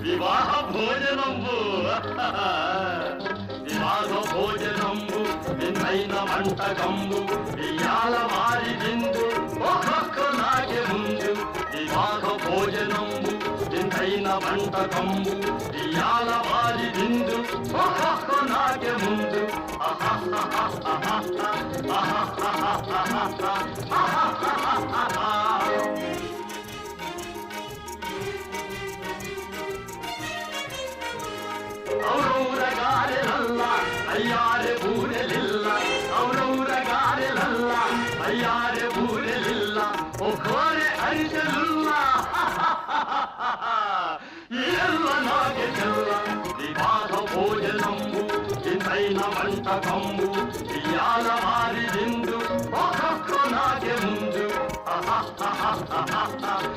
వివాహ భోజనంబు వివాహ భోజనంబు వింతైన వంటకంబు ఇయాల వారి విందు ఒక్కొక్క నాకే ముందు వివాహ భోజనంబు వింతైన వంటకంబు ఇయాల వారి విందు ఒక్కొక్క నాకే ముందు ഔറൗരഗാരലല്ല അയ്യാരെ പൂരലില്ല ഔറൗരഗാരലല്ല അയ്യാരെ പൂരലില്ല ഒഖോരെ അരിജലുല്ല ಎಲ್ಲ ನಾಗೆ ಚೆಲ್ಲ ವಿವಾಹ ಭೋಜನಂಬು ಇಂತೈನ ಮಂಟಕಂಬು ಇಯಾಲ ಮಾರಿದಿಂದು ಒಕ್ಕೊಕ್ಕ ನಾಗೆ ಮುಂದು